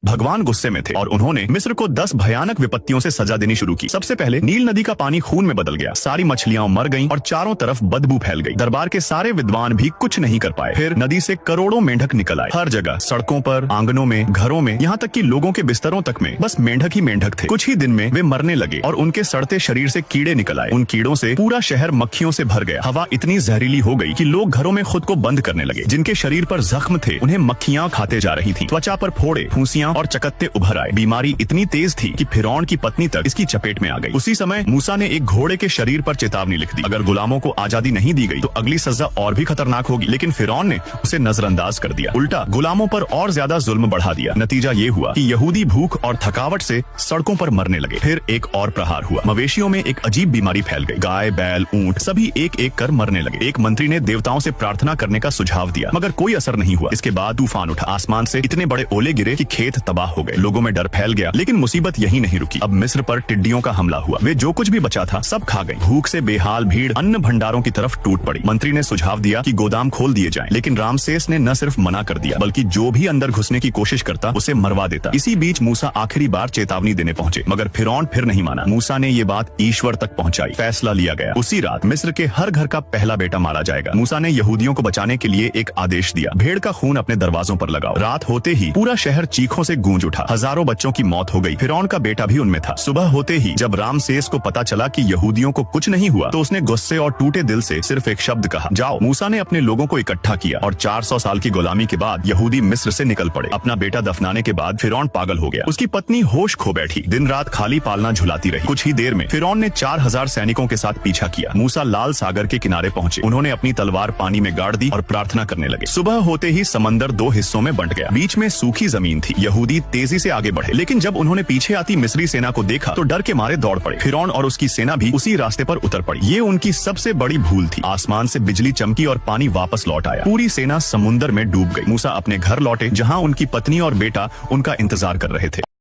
भगवान गुस्से में थे और उन्होंने मिस्र को 10 भयानक विपत्तियों से सजा देनी शुरू की। सबसे पहले नील नदी का पानी खून में बदल गया, सारी मछलियां मर गईं और चारों तरफ बदबू फैल गई। दरबार के सारे विद्वान भी कुछ नहीं कर पाए। फिर नदी से करोड़ों मेंढक निकल आए। हर जगह, सड़कों पर, आंगनों में, घरों में, यहाँ तक कि लोगों के बिस्तरों तक में बस मेंढक ही मेंढक थे। कुछ ही दिन में वे मरने लगे और उनके सड़ते शरीर से कीड़े निकल आए। उन कीड़ों से पूरा शहर मक्खियों से भर गया। हवा इतनी जहरीली हो गई कि लोग घरों में खुद को बंद करने लगे। जिनके शरीर पर जख्म थे उन्हें मक्खियां खाते जा रही थीं। त्वचा पर फोड़े, फुंसियां और चकत्ते उभर आए। बीमारी इतनी तेज थी कि फिरौन की पत्नी तक इसकी चपेट में आ गई। उसी समय मूसा ने एक घोड़े के शरीर पर चेतावनी लिख दी, अगर गुलामों को आजादी नहीं दी गई तो अगली सजा और भी खतरनाक होगी। लेकिन फिरौन ने उसे नजरअंदाज कर दिया, उल्टा गुलामों पर और ज्यादा जुल्म बढ़ा दिया। नतीजा ये हुआ कि यहूदी भूख और थकावट से सड़कों पर मरने लगे। फिर एक और प्रहार हुआ। मवेशियों में एक अजीब बीमारी फैल गई। गाय, बैल, ऊंट सभी एक एक कर मरने लगे। एक मंत्री ने देवताओं से प्रार्थना करने का सुझाव दिया, मगर कोई असर नहीं हुआ। इसके बाद तूफान उठा। आसमान से इतने बड़े ओले गिरे कि खेत तबाह हो गए। लोगों में डर फैल गया। लेकिन मुसीबत यही नहीं रुकी। अब मिस्र पर टिड्डियों का हमला हुआ। वे जो कुछ भी बचा था सब खा गई। भूख से बेहाल भीड़ अन्न भंडारों की तरफ टूट पड़ी। मंत्री ने सुझाव दिया कि गोदाम खोल दिए जाएं, लेकिन रामसेस ने न सिर्फ मना कर दिया बल्कि जो भी अंदर घुसने की कोशिश करता उसे मरवा देता। इसी बीच मूसा आखिरी बार चेतावनी देने पहुंचे, मगर फिरौन फिर नहीं माना। मूसा ने ये बात ईश्वर तक पहुंचाई। फैसला लिया गया, उसी रात मिस्र के हर घर का पहला बेटा मारा जाएगा। मूसा ने यहूदियों को बचाने के लिए एक आदेश दिया, भेड़ का खून अपने दरवाजों पर लगाओ। रात होते ही पूरा शहर चीखों से गूंज उठा। हजारों बच्चों की मौत हो गई। फिरौन का बेटा भी उनमें था। सुबह होते ही जब रामसेस को पता चला कि यहूदियों को कुछ नहीं हुआ तो उसने गुस्से और टूटे दिल से सिर्फ एक शब्द कहा, जाओ। मूसा ने अपने लोगों को इकट्ठा किया और 400 साल की गुलामी के बाद यहूदी मिस्र से निकल पड़े। अपना बेटा दफनाने के बाद फिरौन पागल हो गया। उसकी पत्नी होश खो बैठी, दिन रात खाली पालना झुलाती रही। कुछ ही देर में फिरौन ने 4000 सैनिकों के साथ पीछा किया। मूसा लाल सागर के किनारे पहुंचे। उन्होंने अपनी तलवार पानी में गाड़ दी और प्रार्थना करने लगे। सुबह होते ही समंदर 2 हिस्सों में बंट गया। बीच में सूखी जमीन थी। यहूदी तेजी से आगे बढ़े, लेकिन जब उन्होंने पीछे आती मिस्री सेना को देखा तो डर के मारे दौड़ पड़े। फिरौन और उसकी सेना भी उसी रास्ते पर उतर पड़ी। ये उनकी सबसे बड़ी भूल थी। आसमान से बिजली चमकी और पानी वापस लौट आया। पूरी सेना समुद्र में डूब गई। मूसा अपने घर लौटे, जहाँ उनकी पत्नी और बेटा उनका इंतजार कर रहे थे।